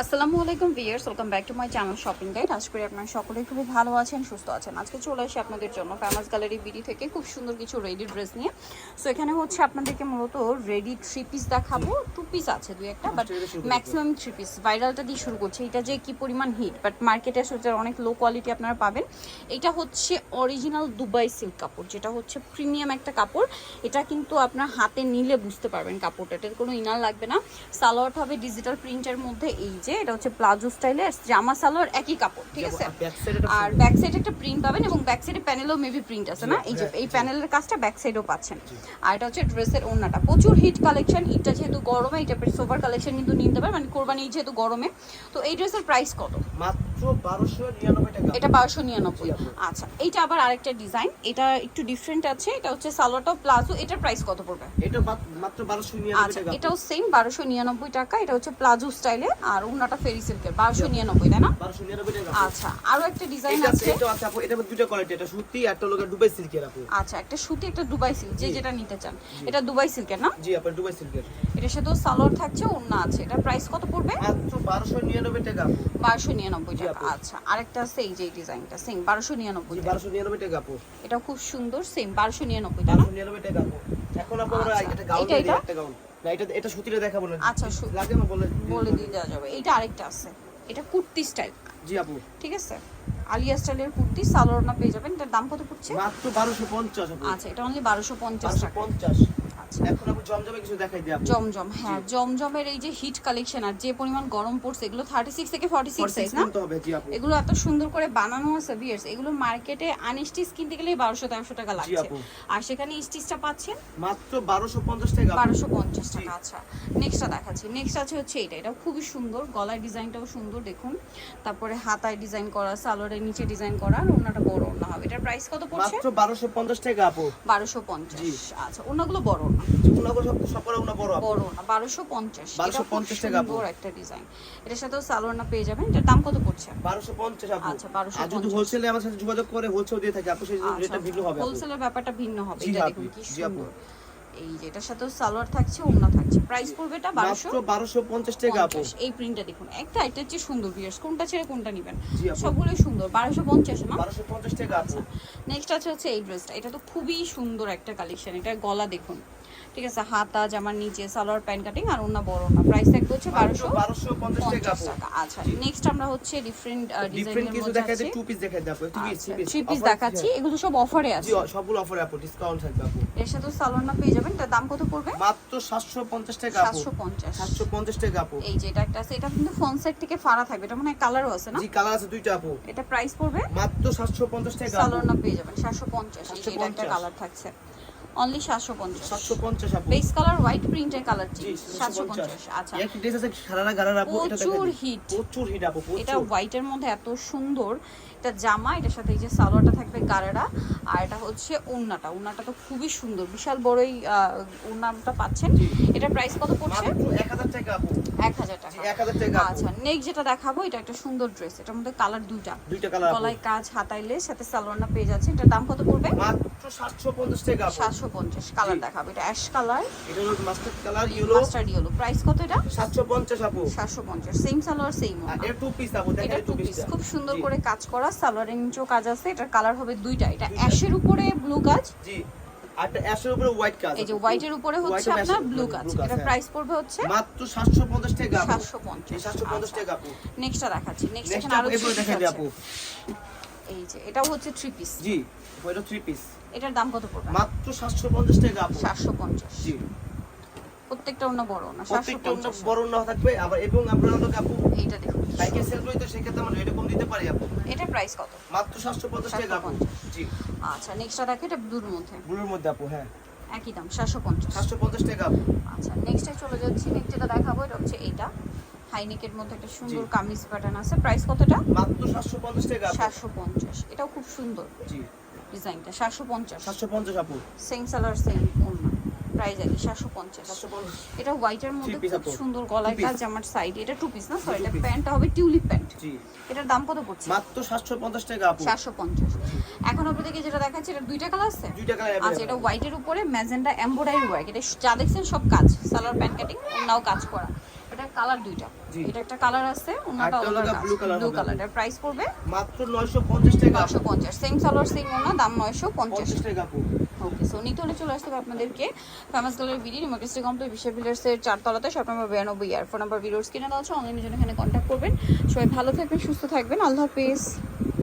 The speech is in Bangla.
আসসালামু আলাইকুম viewers, welcome back to my channel shopping guide. আশা করি আপনারা সকলেই খুবই ভালো আছেন, সুস্থ আছেন। আজকে চলে আসি আপনাদের জন্য ফেমাস গ্যালারি বিডি থেকে খুব সুন্দর কিছু রেডি ড্রেস নিয়ে। সো এখানে হচ্ছে আপনাদেরকে মূলত রেডি 3 পিস দেখাবো। 2 পিস আছে দুই একটা, বাট ম্যাক্সিমাম 3 পিস। ভাইরালটা দিয়ে শুরু করছি। এটা যে কি পরিমাণ হিট, বাট মার্কেটে আসলে অনেক লো কোয়ালিটি আপনারা পাবেন। এটা হচ্ছে অরিজিনাল দুবাই সিল্ক কাপড়, যেটা হচ্ছে প্রিমিয়াম একটা কাপড়। এটা কিন্তু আপনার হাতে নিলে বুঝতে পারবেন কাপড়টা, এটার কোনো ইনার লাগবে না। সালোয়ারটা হবে ডিজিটাল প্রিন্টের মধ্যে। এই যে এটা হচ্ছে প্লাজো স্টাইলের জামা, সালোয়ার একই কাপড়, ঠিক আছে। আর ব্যাক সাইডে একটা প্রিন্ট পাবেন, এবং ব্যাক সাইডে প্যানেলও মেবি প্রিন্ট আছে না, এই যে এই প্যানেলের কাজটা ব্যাক সাইডেও পাচ্ছেন। আর এটা হচ্ছে ড্রেসের ওড়নাটা, প্রচুর হিট কালেকশন। ঈদটা যেহেতু গরমে, এটা সোভার কালেকশন কিন্তু নিতে পারবেন, মানে কোরবানি যেহেতু গরমে। তো এই ড্রেসের প্রাইস কত? মাত্র 1299 টাকা। এটা 1299। আচ্ছা, এইটা আবার আরেকটা ডিজাইন, এটা একটু ডিফারেন্ট আছে। এটা হচ্ছে সালোয়ারটা প্লাজো। এটার প্রাইস কত পড়বে? এটা মাত্র 1299 আচ্ছা, টাকা। এটাও সেম 1299 টাকা। এটা হচ্ছে প্লাজো স্টাইলে, আর ওড়নাটা ফেরি সিল্কের, 1299, তাই না? 1299 টাকা। আচ্ছা, আরো একটা ডিজাইন এটা আছে। এটা আছে আপু, এটার মধ্যে দুটো কোয়ালিটি, এটা সুতি আর একটা লোকের দুবাই সিল্কের আপু। আচ্ছা, একটা সুতি, একটা দুবাই সিল্ক, যে যেটা নিতে চান। এটা দুবাই সিল্কের না? জি আপু, দুবাই সিল্কের। এটার সাথে সালোয়ার থাকছে, ওড়না আছে। এটা প্রাইস কত পড়বে? মাত্র 1299 টাকা আপু। 1299 টাকা। আচ্ছা, আরেকটা আছে এই যে ডিজাইনটা, সেম 1299 টাকা। 1299 টাকা আপু। এটা খুব সুন্দর, সেম 1299 টাকা। 1299 টাকা আপু। এখন আপু আমরা এটা গাউন এটা দিয়ে একটা গাউন। না, এটা সুতিটা দেখাবো না। আচ্ছা, লাগে না বলে দিয়ে দেওয়া যাবে। এটা আরেকটা আছে, এটা কুর্তি স্টাইল। জি আপু। ঠিক আছে, আলিয়া স্টাইলের কুর্তি, সালোয়ার না পেয়ে যাবেন। এটার দাম কত পড়ছে? মাত্র 1250 আপু। আচ্ছা, এটা অনলি 1250 টাকা। 1250। আচ্ছা, এখন আপু জমজমে কিছু দেখাই দিই আপু। জমজম, হ্যাঁ, জমজমের এই যে হিট কালেকশন, আর যে পরিমাণ গরম পড়ছে, এগুলো 36 থেকে 46 সাইজ না? হবে জি আপু। এগুলো এত সুন্দর করে বানানো আছে ভিউয়ার্স, এগুলো মার্কেটে আনস্টিচ কিনতে গেলে 1200-1300 টাকা লাগছে, আর সেখানে স্টিচটা পাচ্ছেন মাত্র 1250 টাকা। 1250 টাকা। আচ্ছা, নেক্সটটা দেখাচ্ছি। নেক্সট আছে হচ্ছে এটা খুবই সুন্দর, গলায় ডিজাইনটাও সুন্দর দেখুন। তারপরে হাতায় ডিজাইন করা, সালোয়ারের নিচে ডিজাইন করা, আর ওনাটা বড় ওনা হবে। এটার প্রাইস কত পড়ছে? মাত্র 1250 টাকা আপু। 1250। আচ্ছা, ওনাগুলো বড় না, ওনাগুলো সব পরে ওনা বড় আপু। বড় না, 1250। 1250 টাকা আপু। সুন্দর একটা ডিজাইন। এটার সাথেও সালোয়ার না পেয়ে যাবেন। এটার দাম কত পড়ছে? 1250 আপু। আচ্ছা, 1250। আর যদি হোলসেলে আমার সাথে যোগাযোগ করে হোলসেল দিয়ে থাকে আপু, সেই রেটটা ভিন্ন হবে আপু। হোলসেলের ব্যাপারটা ভিন্ন হবে। জি এটা আপু, দেখুন কি জি আপু। সুন্দর। এই যে এটার সাথেও সালোয়ার থাকছে, ওড়না থাকছে। প্রাইস পড়বে এটা মাত্র 1250 টাকা আপু। এই প্রিন্টটা দেখুন, একটা এটার চেয়ে সুন্দর ভিউয়ার্স, কোনটা ছেড়ে কোনটা নেবেন? জি আপু। সবগুলোই সুন্দর। 1250 না? 1250 টাকা আপু। নেক্সট আছে হচ্ছে এই ড্রেসটা। এটা তো খুবই সুন্দর একটা কালেকশন। এটা গলা দেখুন, ঠিক আছে, হাতা জামার নিচে সালোয়ার প্যান্ট কাটিং, আর ওড়না বড় না। প্রাইস থাকবে হচ্ছে 1250 টাকা আপু। টাকা। আচ্ছা, নেক্সট আমরা হচ্ছে ডিফারেন্ট ডিফারেন্ট ডিজাইনের কিছু মধ্যে দেখাই আছে। দিই, টু পিস দেখাই দিই আপু। থ্রি পিস দেখাচ্ছি, এগুলো সব অফারে আছে। জি সবগুলো অফারে আপু, ডিসকাউন্ট থাকবে আপু। এর সাথে সালোয়ার না পেয়ে যাবেন। তার দাম কত পড়বে? মাত্র 750 টাকা আপু। 750। 750 টাকা আপু। এই যে এটা একটা আছে, এটা কিন্তু ফ্রন্ট সাইড থেকে ফাড়া থাকবে। এটা মানে কালারও আছে না? জি কালার আছে দুইটা আপু। এটা প্রাইস পড়বে মাত্র 750 টাকা আপু। সালোয়ার না পেয়ে যাবেন 750। এই যে এটা একটা কালার থাকছে, অনলি 750। 750 আপু। বেস কালার হোয়াইট প্রিন্টের কালারটি জি 750। আচ্ছা, একটা ড্রেস আছে সারারা গারার আপু, এটা দেখেন প্রচুর হিট, প্রচুর হিট আপু, এটা প্রচুর। হোয়াইটের মধ্যে এত সুন্দর। এটা জামা, এটার সাথে এই যে সালোয়ারটা থাকবে গারারা, আর এটা হচ্ছে ওড়নাটা। ওড়নাটা তো খুবই সুন্দর, বিশাল বড়ই ওড়নাটা পাচ্ছেন। এটার প্রাইস কত পড়ছে? মাত্র 1000 টাকা আপু। 1000 টাকা। 1000 টাকা আপু। আচ্ছা, নেক্সট যেটা দেখাবো, এটা একটা সুন্দর ড্রেস। এটার মধ্যে কালার দুইটা কালার আপু। গলায় কাজ, হাতাইলে সাথে সালোয়ার না পেয়ে যাচ্ছে। এটার দাম কত পড়বে? মাত্র 750 টাকা আপু। 750। কালার দেখাবো, এটা অ্যাশ কালার, এটা হলো mustard colour, yellow. Mustard yellow. Price কত এটা? 750 আপু। 750। সেম সালোয়ার সেম আর এটা টু পিস আপু, এটা দেখেন টু টু পিস, পিস খুব সুন্দর করে কাজ করা। সালোয়ারের নিচেও কাজ আছে। এটার কালার হবে দুইটা, এটা অ্যাশের উপরে ব্লু কাজ, জি। আর এটা অ্যাশের উপরে হোয়াইট কাজ। এই যে হোয়াইটের উপরে হচ্ছে আপনার ব্লু কাজ। এটা প্রাইস পড়বে হচ্ছে মাত্র 750 টাকা আপু। 750। 750 টাকা আপু। নেক্সটটা দেখাচ্ছি। নেক্সট নেক্সট এখানে আরো এগুলো দেখাই দিই আপু। এই যে এটাও হচ্ছে 3 পিস। জি, ওইটা 3 পিস। এটার দাম কত পড়বে? মাত্র 750 টাকা আপু। 750। জি। প্রত্যেকটা অন্য বড় না, প্রত্যেকটা 750। বড় না থাকবে আবার, এবং আমরা হলো আপু এইটা দেখুন, বাইকের সেল করি, তো সেক্ষেত্রে আমরা এরকম দিতে পারি আপু। এটা প্রাইস কত? মাত্র 750 টাকা আপু। জি। আচ্ছা, নেক্সটটা দেখো, এটা ব্লুর মধ্যে, ব্লুর মধ্যে আপু, হ্যাঁ একই দাম 750। 750 টাকা আপু। আচ্ছা, নেক্সটে চলে যাচ্ছি। নেক্সট যেটা দেখাবো, এটা হচ্ছে এইটা হাইনেকের মধ্যে একটা সুন্দর কামিজ প্যাটার্ন আছে। প্রাইস কতটা? মাত্র 750 টাকা আপু। 750। এটাও খুব সুন্দর জি। ডিজাইনটা। 750। 750 আপু। সেম সালোয়ার সেম ওড়না, প্রাইস একই 750। 750। এটা হোয়াইটের মধ্যে Three piece খুব আপু। সুন্দর গলায় Two piece। কাজ, আমার সাইড। এটা টু পিস না, সরি, Two এটা piece। প্যান্টটা হবে টিউলিপ প্যান্ট। জি। এটার দাম কত পড়ছে? মাত্র 750 টাকা আপু। 750। এখন আপনাদেরকে যেটা দেখাচ্ছি, এটা দুইটা কালার আছে। দুইটা কালার আচ্ছা, এটা হোয়াইটের উপরে ম্যাজেন্ডা এমব্রয়ডারি ওয়ার্ক। এটা যা দেখছেন সব কাজ, সালোয়ার প্যান্ট কাটিং, ওড়নাও কাজ করা। এটা কালার দুইটা, জি। এটা একটা কালার আছে, ওনাটা আরেকটা হলো blue color ব্লু হবে। কালার। এর প্রাইস পড়বে মাত্র 950 টাকা। 950, সেম সালোয়ার সেম ওনা, দাম 950 50 টাকা আপু। ওকে। সো নিতে হলে চলে আসতে হবে আপনাদেরকে famous gallery BD market complex বিশ্ব বিল্ডার্সের 4 তলাতে, শপ নাম্বার 92 ইয়ার। ফোন নাম্বার ভিডিওস কিনে দেওয়া আছে, অনলাইনে জন্য এখানে কন্ট্যাক্ট করবেন। সবাই ভালো থাকবেন, সুস্থ থাকবেন, আল্লাহ হাফেজ।